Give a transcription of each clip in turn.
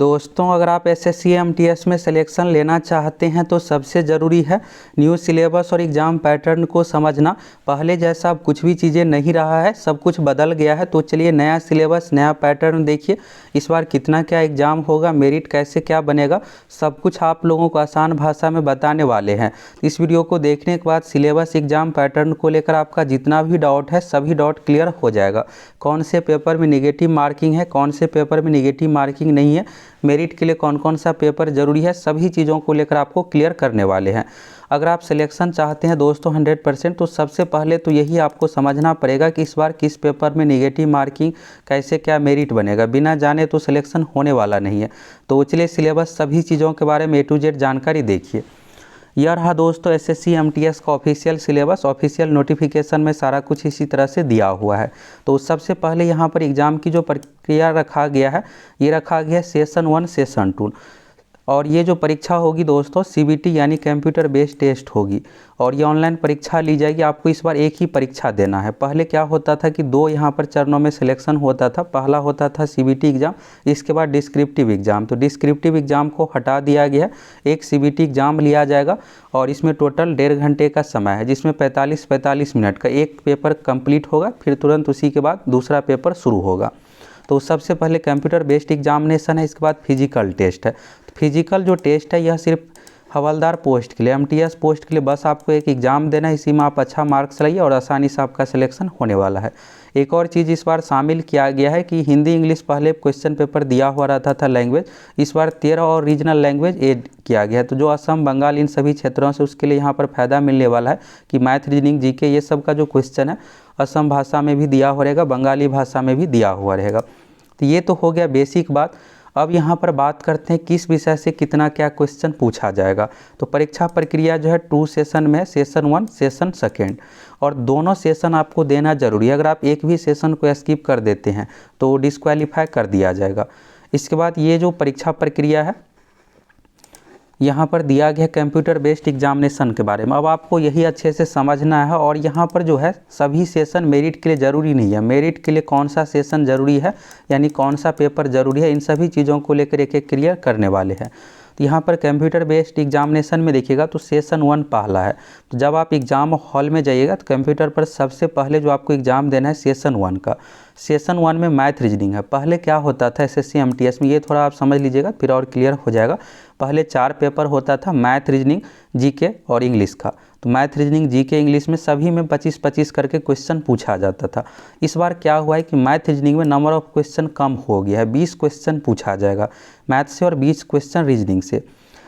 दोस्तों अगर आप एसएससी एमटीएस में सिलेक्शन लेना चाहते हैं तो सबसे ज़रूरी है न्यू सिलेबस और एग्ज़ाम पैटर्न को समझना। पहले जैसा अब कुछ भी चीज़ें नहीं रहा है, सब कुछ बदल गया है। तो चलिए नया सिलेबस नया पैटर्न देखिए, इस बार कितना क्या एग्ज़ाम होगा, मेरिट कैसे क्या बनेगा, सब कुछ आप लोगों को आसान भाषा में बताने वाले हैं। इस वीडियो को देखने के बाद सिलेबस एग्ज़ाम पैटर्न को लेकर आपका जितना भी डाउट है सभी डाउट क्लियर हो जाएगा। कौन से पेपर में निगेटिव मार्किंग है, कौन से पेपर में निगेटिव मार्किंग नहीं है, मेरिट के लिए कौन कौन सा पेपर ज़रूरी है, सभी चीज़ों को लेकर आपको क्लियर करने वाले हैं। अगर आप सिलेक्शन चाहते हैं दोस्तों 100%, तो सबसे पहले तो यही आपको समझना पड़ेगा कि इस बार किस पेपर में निगेटिव मार्किंग, कैसे क्या मेरिट बनेगा। बिना जाने तो सिलेक्शन होने वाला नहीं है। तो चलिए सिलेबस सभी चीज़ों के बारे में A to Z जानकारी देखिए। यह रहा दोस्तों एसएससी एमटीएस का ऑफिशियल सिलेबस, ऑफिशियल नोटिफिकेशन में सारा कुछ इसी तरह से दिया हुआ है। तो सबसे पहले यहाँ पर एग्ज़ाम की जो प्रक्रिया रखा गया है, ये रखा गया है सेशन 1 सेशन 2। और ये जो परीक्षा होगी दोस्तों सीबीटी यानी कंप्यूटर बेस्ड टेस्ट होगी, और ये ऑनलाइन परीक्षा ली जाएगी। आपको इस बार एक ही परीक्षा देना है। पहले क्या होता था कि दो यहाँ पर चरणों में सिलेक्शन होता था। पहला होता था सीबीटी एग्ज़ाम, इसके बाद डिस्क्रिप्टिव एग्ज़ाम। तो डिस्क्रिप्टिव एग्ज़ाम को हटा दिया गया है, एक सीबीटी एग्ज़ाम लिया जाएगा और इसमें टोटल 1.5 घंटे का समय है, जिसमें 45 मिनट का एक पेपर कंप्लीट होगा, फिर तुरंत उसी के बाद दूसरा पेपर शुरू होगा। तो सबसे पहले कंप्यूटर बेस्ड एग्जामिनेशन है, इसके बाद फिजिकल टेस्ट है। तो फिजिकल जो टेस्ट है यह सिर्फ हवलदार पोस्ट के लिए, एमटीएस पोस्ट के लिए बस आपको एक एग्ज़ाम देना है। इसी में आप अच्छा मार्क्स लाइए और आसानी से आपका सिलेक्शन होने वाला है। एक और चीज़ इस बार शामिल किया गया है कि हिंदी इंग्लिश पहले क्वेश्चन पेपर दिया हुआ रहता था लैंग्वेज, इस बार 13 और रीजनल लैंग्वेज ऐड किया गया है। तो जो असम बंगाल इन सभी क्षेत्रों से, उसके लिए यहाँ पर फ़ायदा मिलने वाला है कि मैथ रीजनिंग जीके ये सब का जो क्वेश्चन है असम भाषा में भी दिया हुआ रहेगा, बंगाली भाषा में भी दिया हुआ रहेगा। तो ये तो हो गया बेसिक बात। अब यहाँ पर बात करते हैं किस विषय से कितना क्या क्वेश्चन पूछा जाएगा। तो परीक्षा प्रक्रिया जो है 2 सेशन में, सेशन 1 सेशन 2, और दोनों सेशन आपको देना जरूरी है। अगर आप एक भी सेशन को स्किप कर देते हैं तो डिस्क्वालीफाई कर दिया जाएगा। इसके बाद ये जो परीक्षा प्रक्रिया है यहाँ पर दिया गया कंप्यूटर बेस्ड एग्जामिनेशन के बारे में। अब आपको यही अच्छे से समझना है। और यहाँ पर जो है सभी सेशन मेरिट के लिए ज़रूरी नहीं है। मेरिट के लिए कौन सा सेशन ज़रूरी है, यानी कौन सा पेपर ज़रूरी है, इन सभी चीज़ों को लेकर एक एक क्लियर करने वाले हैं। तो यहाँ पर कंप्यूटर बेस्ड एग्जामिनेशन में देखिएगा तो सेशन 1 पहला है। तो जब आप एग्ज़ाम हॉल में जाइएगा तो कंप्यूटर पर सबसे पहले जो आपको एग्ज़ाम देना है सेशन 1 का। सेशन 1 में मैथ रीजनिंग है। पहले क्या होता था एसएससी एमटीएस में, ये थोड़ा आप समझ लीजिएगा फिर और क्लियर हो जाएगा। पहले 4 पेपर होता था, मैथ रीजनिंग जीके और इंग्लिश का। तो मैथ रीजनिंग जीके इंग्लिश में सभी में 25-25 करके क्वेश्चन पूछा जाता था। इस बार क्या हुआ है कि मैथ रीजनिंग में नंबर ऑफ क्वेश्चन कम हो गया है, 20 क्वेश्चन पूछा जाएगा मैथ से और 20 क्वेश्चन रीजनिंग से।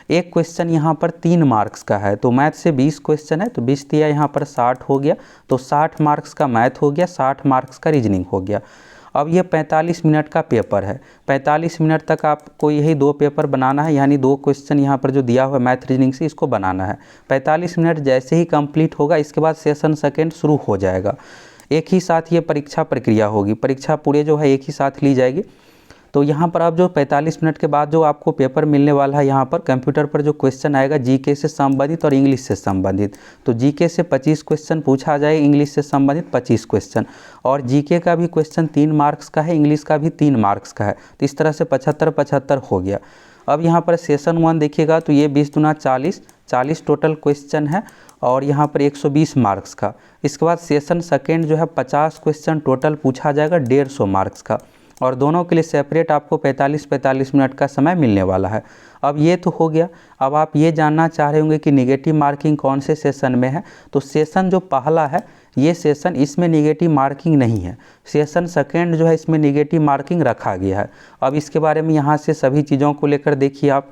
एक क्वेश्चन यहाँ पर 3 मार्क्स का है, तो मैथ से 20 क्वेश्चन है तो 20 दिया यहाँ पर 60 हो गया। तो 60 मार्क्स का मैथ हो गया, 60 मार्क्स का रीजनिंग हो गया। अब ये 45 मिनट का पेपर है। 45 मिनट तक आपको यही 2 पेपर बनाना है, यानी 2 क्वेश्चन यहाँ पर जो दिया हुआ है मैथ रीजनिंग से, इसको बनाना है। 45 मिनट जैसे ही कंप्लीट होगा इसके बाद सेशन 2 शुरू हो जाएगा। एक ही साथ ये परीक्षा प्रक्रिया होगी, परीक्षा पूरे जो है एक ही साथ ली जाएगी। तो यहाँ पर अब जो 45 मिनट के बाद जो आपको पेपर मिलने वाला है, यहाँ पर कंप्यूटर पर जो क्वेश्चन आएगा जीके से संबंधित और इंग्लिश से संबंधित। तो जीके से 25 क्वेश्चन पूछा जाए, इंग्लिश से संबंधित 25 क्वेश्चन, और जीके का भी क्वेश्चन 3 मार्क्स का है, इंग्लिश का भी 3 मार्क्स का है। तो इस तरह से 75-75 हो गया। अब यहाँ पर सेशन 1 देखिएगा तो ये 20 दूना 40 टोटल क्वेश्चन है और यहाँ पर 120 मार्क्स का। इसके बाद सेशन 2 जो है 50 क्वेश्चन टोटल पूछा जाएगा, 150 मार्क्स का, और दोनों के लिए सेपरेट आपको 45-45 मिनट का समय मिलने वाला है। अब ये तो हो गया। अब आप ये जानना चाह रहे होंगे कि निगेटिव मार्किंग कौन से सेशन में है। तो सेशन जो पहला है ये सेशन, इसमें निगेटिव मार्किंग नहीं है। सेशन 2 जो है इसमें निगेटिव मार्किंग रखा गया है। अब इसके बारे में यहाँ से सभी चीज़ों को लेकर देखिए आप।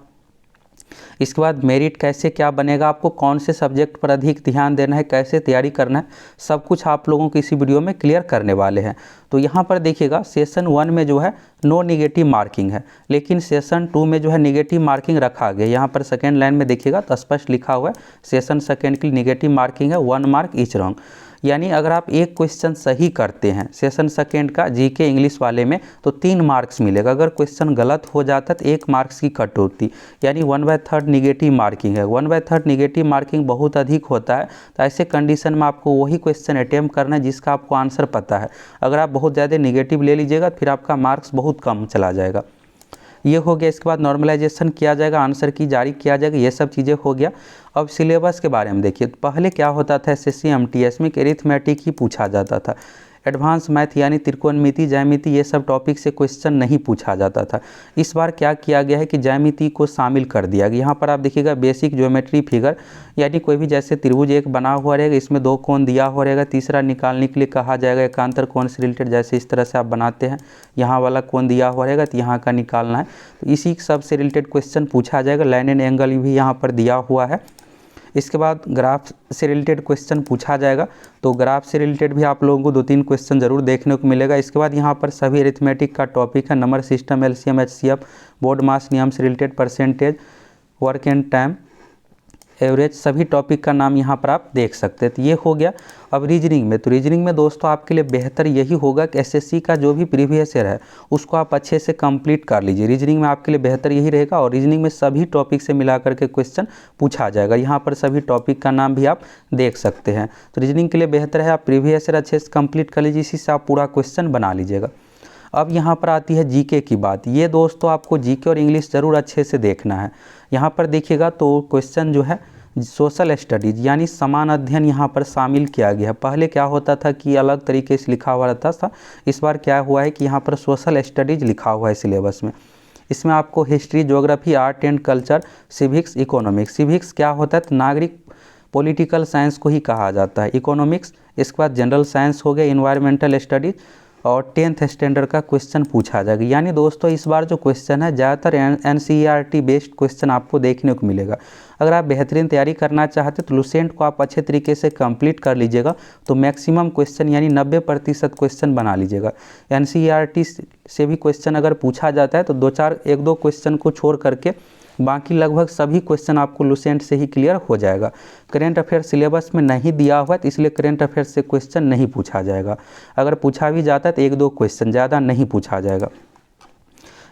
इसके बाद मेरिट कैसे क्या बनेगा, आपको कौन से सब्जेक्ट पर अधिक ध्यान देना है, कैसे तैयारी करना है, सब कुछ आप लोगों को इसी वीडियो में क्लियर करने वाले हैं। तो यहाँ पर देखिएगा सेशन 1 में जो है नो निगेटिव मार्किंग है, लेकिन सेशन 2 में जो है निगेटिव मार्किंग रखा गया। यहाँ पर 2nd लाइन में देखिएगा तो स्पष्ट लिखा हुआ है सेशन 2 के लिए निगेटिव मार्किंग है 1 मार्क ईच रॉन्ग। यानी अगर आप एक क्वेश्चन सही करते हैं सेशन 2 का जीके इंग्लिश वाले में तो 3 मार्क्स मिलेगा। अगर क्वेश्चन गलत हो जाता तो 1 मार्क्स की कट होती, यानी 1/3 निगेटिव मार्किंग है। 1/3 निगेटिव मार्किंग बहुत अधिक होता है। तो ऐसे कंडीशन में आपको वही क्वेश्चन अटेम्प्ट करना है जिसका आपको आंसर पता है। अगर आप बहुत ज़्यादा निगेटिव ले लीजिएगा फिर आपका मार्क्स बहुत कम चला जाएगा। ये हो गया। इसके बाद नॉर्मलाइजेशन किया जाएगा, आंसर की जारी किया जाएगा, ये सब चीज़ें हो गया। अब सिलेबस के बारे में देखिए, तो पहले क्या होता था एसएससी एमटीएस में अरिथमेटिक ही पूछा जाता था। एडवांस मैथ यानी त्रिकोणमिति, ज्यामिति, ये सब टॉपिक से क्वेश्चन नहीं पूछा जाता था। इस बार क्या किया गया है कि ज्यामिति को शामिल कर दिया गया। यहाँ पर आप देखिएगा बेसिक ज्योमेट्री फिगर, यानी कोई भी जैसे त्रिभुज एक बना हुआ रहेगा, इसमें 2 कोण दिया हुआ रहेगा, तीसरा निकालने के लिए कहा जाएगा एकांतर कोण से रिलेटेड, जैसे इस तरह से आप बनाते हैं, यहाँ वाला कोण दिया हुआ रहेगा तो यहाँ का निकालना है, तो इसी सब से रिलेटेड क्वेश्चन पूछा जाएगा। लाइन एंड एंगल भी यहाँ पर दिया हुआ है। इसके बाद ग्राफ से रिलेटेड क्वेश्चन पूछा जाएगा, तो ग्राफ से रिलेटेड भी आप लोगों को 2-3 क्वेश्चन जरूर देखने को मिलेगा। इसके बाद यहाँ पर सभी अरिथमेटिक का टॉपिक है, number system, LCM, HCF, BODMAS नियम से related, percentage, work and time, average, सभी टॉपिक का नाम यहाँ पर आप देख सकते हैं। तो ये हो गया। अब रीजनिंग में, तो रीजनिंग में दोस्तों आपके लिए बेहतर यही होगा कि एसएससी का जो भी प्रीवियस ईयर है उसको आप अच्छे से कंप्लीट कर लीजिए। रीजनिंग में आपके लिए बेहतर यही रहेगा, और रीजनिंग में सभी टॉपिक से मिला करके क्वेश्चन पूछा जाएगा। यहाँ पर सभी टॉपिक का नाम भी आप देख सकते हैं। तो रीजनिंग के लिए बेहतर है आप प्रीवियस ईयर अच्छे से कंप्लीट कर लीजिए, इसी से आप पूरा क्वेश्चन बना लीजिएगा। अब यहाँ पर आती है जीके की बात। ये दोस्तों आपको जीके और इंग्लिश ज़रूर अच्छे से देखना है। यहाँ पर देखिएगा तो क्वेश्चन जो है सोशल स्टडीज़ यानी समान अध्ययन यहाँ पर शामिल किया गया है। पहले क्या होता था कि अलग तरीके से लिखा हुआ रहता था, इस बार क्या हुआ है कि यहाँ पर सोशल स्टडीज़ लिखा हुआ है सिलेबस में। इसमें आपको history, geography, art and culture, civics, economics. Civics क्या होता है तो नागरिक पॉलिटिकल साइंस को ही कहा जाता है। इकोनॉमिक्स, इसके बाद जनरल साइंस हो गया, इन्वायरमेंटल स्टडीज़, और 10th स्टैंडर्ड का क्वेश्चन पूछा जाएगा। यानी दोस्तों इस बार जो क्वेश्चन है ज़्यादातर एनसीईआरटी बेस्ड क्वेश्चन आपको देखने को मिलेगा। अगर आप बेहतरीन तैयारी करना चाहते तो लुसेंट को आप अच्छे तरीके से कंप्लीट कर लीजिएगा, तो मैक्सिमम क्वेश्चन यानी 90% क्वेश्चन बना लीजिएगा। एनसीईआरटी से भी क्वेश्चन अगर पूछा जाता है तो 1-2 क्वेश्चन को छोड़ करके बाकी लगभग सभी क्वेश्चन आपको लुसेंट से ही क्लियर हो जाएगा। करेंट अफेयर सिलेबस में नहीं दिया हुआ है तो इसलिए करेंट अफेयर से क्वेश्चन नहीं पूछा जाएगा। अगर पूछा भी जाता है तो 1-2 क्वेश्चन, ज़्यादा नहीं पूछा जाएगा।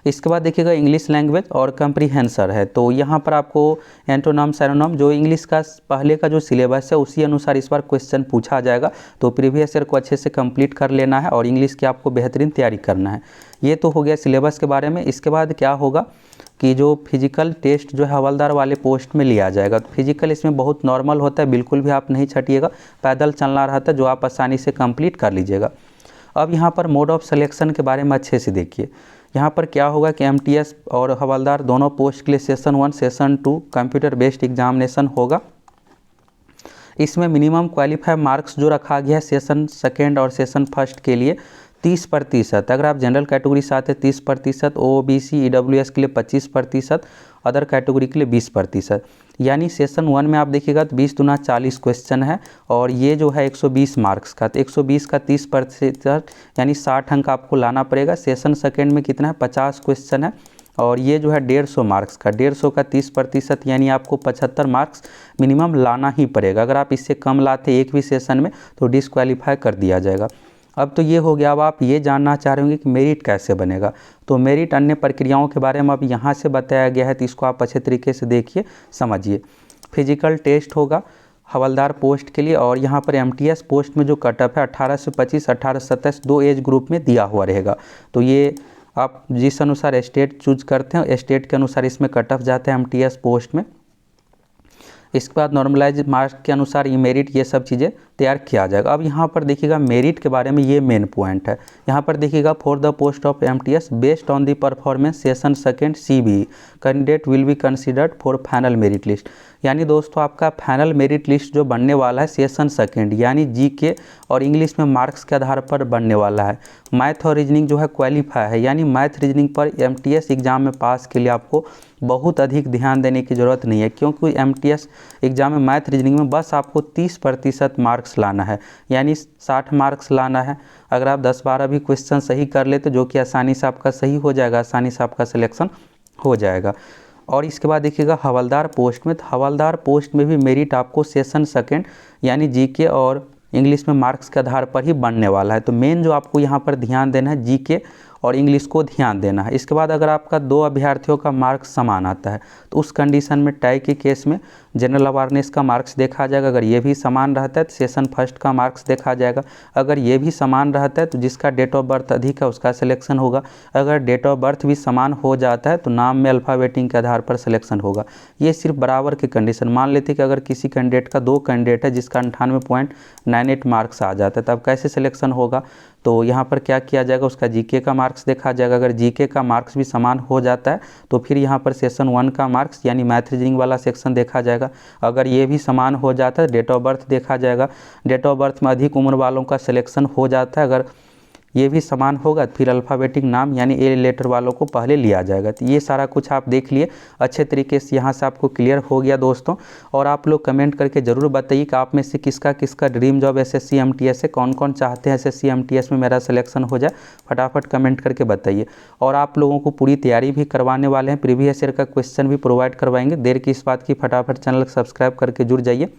इसके बाद देखिएगा इंग्लिश लैंग्वेज और कंप्रीहेंसर है, तो यहाँ पर आपको एंटोनम, सैरोनम, जो इंग्लिश का पहले का जो सिलेबस है उसी अनुसार इस बार क्वेश्चन पूछा जाएगा। तो प्रीवियस ईयर को अच्छे से कंप्लीट कर लेना है और इंग्लिश की आपको बेहतरीन तैयारी करना है। ये तो हो गया सिलेबस के बारे में। इसके बाद क्या होगा कि जो फिजिकल टेस्ट जो है हवलदार वाले पोस्ट में लिया जाएगा। तो फिजिकल इसमें बहुत नॉर्मल होता है, बिल्कुल भी आप नहीं छटिएगा, पैदल चलना रहता है जो आप आसानी से कंप्लीट कर लीजिएगा। अब यहाँ पर मोड ऑफ सिलेक्शन के बारे में अच्छे से देखिए। यहाँ पर क्या होगा कि एमटीएस और हवलदार दोनों पोस्ट के लिए session 1, session 2 computer based examination होगा। इसमें मिनिमम क्वालिफाई मार्क्स जो रखा गया है सेशन 2 और सेशन 1 के लिए 30%। अगर आप जनरल कैटेगरी से आते हैं 30%, ओबीसी ईडब्ल्यूएस के लिए 25%, अदर कैटेगरी के लिए 20%। यानी सेशन 1 में आप देखिएगा तो 20 दूना 40 क्वेश्चन है, और ये जो है 120 मार्क्स का, तो 120 का 30% यानी 60 अंक आपको लाना पड़ेगा। सेशन 2 में कितना है 50 क्वेश्चन है, और ये जो है 150 मार्क्स का, 150 का 30% यानी आपको 75 मार्क्स मिनिमम लाना ही पड़ेगा। अगर आप इससे कम लाते एक भी सेशन में तो डिस्क्वालीफाई कर दिया जाएगा। अब तो ये हो गया। अब आप ये जानना चाह रहे होंगे कि मेरिट कैसे बनेगा, तो मेरिट अन्य प्रक्रियाओं के बारे में अब यहाँ से बताया गया है, तो इसको आप अच्छे तरीके से देखिए, समझिए। फिजिकल टेस्ट होगा हवलदार पोस्ट के लिए, और यहाँ पर एमटीएस पोस्ट में जो कटअप है 18 से 25, 18 से 27 2 एज ग्रुप में दिया हुआ रहेगा। तो ये आप जिस अनुसार स्टेट चूज करते हैं स्टेट के अनुसार इसमें कटअप जाते हैं एमटीएस पोस्ट में। इसके बाद नॉर्मलाइज मार्क्स के अनुसार ये मेरिट, ये सब चीज़ें तैयार किया जाएगा। अब यहाँ पर देखिएगा मेरिट के बारे में, ये मेन पॉइंट है। यहाँ पर देखिएगा for the post of MTS based on the performance session 2 CB candidate will be considered for final merit list. यानी दोस्तों आपका फाइनल मेरिट लिस्ट जो बनने वाला है सेशन 2 यानी जीके और इंग्लिश में मार्क्स के आधार पर बनने वाला है। मैथ और रीजनिंग जो है क्वालिफाई है, यानी मैथ रीजनिंग पर एमटीएस एग्ज़ाम में पास के लिए आपको बहुत अधिक ध्यान देने की ज़रूरत नहीं है, क्योंकि एमटीएस एग्ज़ाम में मैथ रीजनिंग में बस आपको 30% मार्क्स लाना है, यानी 60 मार्क्स लाना है। अगर आप 10-12 भी क्वेश्चन सही कर लेते जो कि आसानी से आपका सही हो जाएगा, आसानी से आपका सिलेक्शन हो जाएगा। और इसके बाद देखिएगा हवलदार पोस्ट में, तो हवलदार पोस्ट में भी मेरिट आपको सेशन 2 यानी जीके और इंग्लिश में मार्क्स के आधार पर ही बनने वाला है। तो मेन जो आपको यहाँ पर ध्यान देना है जीके और इंग्लिश को ध्यान देना है। इसके बाद अगर आपका 2 अभ्यर्थियों का मार्क्स समान आता है तो उस कंडीशन में टाई के केस में जनरल अवेयरनेस का मार्क्स देखा जाएगा। अगर ये भी समान रहता है तो सेशन फर्स्ट का मार्क्स देखा जाएगा। अगर ये भी समान रहता है तो जिसका डेट ऑफ बर्थ अधिक है उसका सिलेक्शन होगा। अगर डेट ऑफ बर्थ भी समान हो जाता है तो नाम में अल्फ़ाबेटिंग के आधार पर सिलेक्शन होगा। ये सिर्फ बराबर के कंडीशन। मान लेते कि अगर किसी कैंडिडेट का 2 कैंडिडेट है जिसका 98.98 मार्क्स आ जाता है तब कैसे सिलेक्शन होगा, तो यहाँ पर क्या किया जाएगा, उसका जीके का मार्क्स देखा जाएगा। अगर जीके का मार्क्स भी समान हो जाता है तो फिर यहाँ पर सेशन 1 का मार्क्स यानी मैथ रीजनिंग वाला सेक्शन देखा जाएगा। अगर ये भी समान हो जाता है डेट ऑफ बर्थ देखा जाएगा। डेट ऑफ बर्थ में अधिक उम्र वालों का सिलेक्शन हो जाता है। अगर ये भी समान होगा फिर अल्फ़ाबेटिक नाम यानी ए लेटर वालों को पहले लिया जाएगा। तो ये सारा कुछ आप देख लिए अच्छे तरीके से, यहाँ से आपको क्लियर हो गया दोस्तों। और आप लोग कमेंट करके ज़रूर बताइए कि आप में से किसका किसका ड्रीम जॉब एसएससी एमटीएस है, कौन कौन चाहते हैं एसएससी एमटीएस में मेरा सिलेक्शन हो जाए, फटाफट कमेंट करके बताइए। और आप लोगों को पूरी तैयारी भी करवाने वाले हैं, प्रीवियस ईयर का क्वेश्चन भी प्रोवाइड करवाएंगे। देर की इस बात की, फटाफट चैनल सब्सक्राइब करके जुड़ जाइए।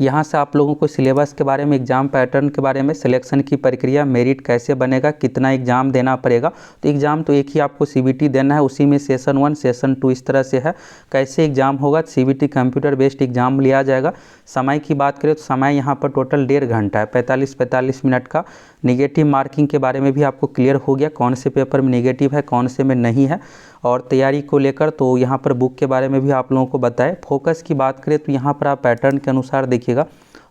यहाँ से आप लोगों को सिलेबस के बारे में, एग्ज़ाम पैटर्न के बारे में, सिलेक्शन की प्रक्रिया, मेरिट कैसे बनेगा, कितना एग्ज़ाम देना पड़ेगा। तो एग्ज़ाम तो एक ही आपको सीबीटी देना है, उसी में सेशन 1 सेशन 2 इस तरह से है। कैसे एग्ज़ाम होगा, सीबीटी कंप्यूटर बेस्ड एग्ज़ाम लिया जाएगा। समय की बात करें तो समय यहाँ पर टोटल 1.5 घंटा है, 45 मिनट का। निगेटिव मार्किंग के बारे में भी आपको क्लियर हो गया, कौन से पेपर में निगेटिव है कौन से में नहीं है। और तैयारी को लेकर तो यहाँ पर बुक के बारे में भी आप लोगों को बताएं। फोकस की बात करें तो यहाँ पर आप पैटर्न के अनुसार देखिएगा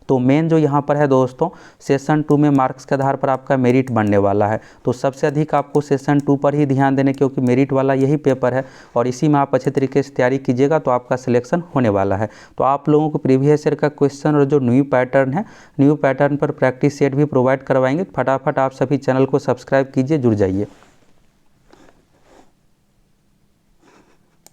तो मेन जो यहाँ पर है दोस्तों, सेशन 2 में मार्क्स के आधार पर आपका मेरिट बनने वाला है। तो सबसे अधिक आपको सेशन 2 पर ही ध्यान देने, क्योंकि मेरिट वाला यही पेपर है और इसी में आप अच्छे तरीके से तैयारी कीजिएगा तो आपका सिलेक्शन होने वाला है। तो आप लोगों को प्रीवियस ईयर का क्वेश्चन और जो न्यू पैटर्न है, न्यू पैटर्न पर प्रैक्टिस सेट भी प्रोवाइड करवाएंगे। फटाफट आप सभी चैनल को सब्सक्राइब कीजिए, जुड़ जाइए।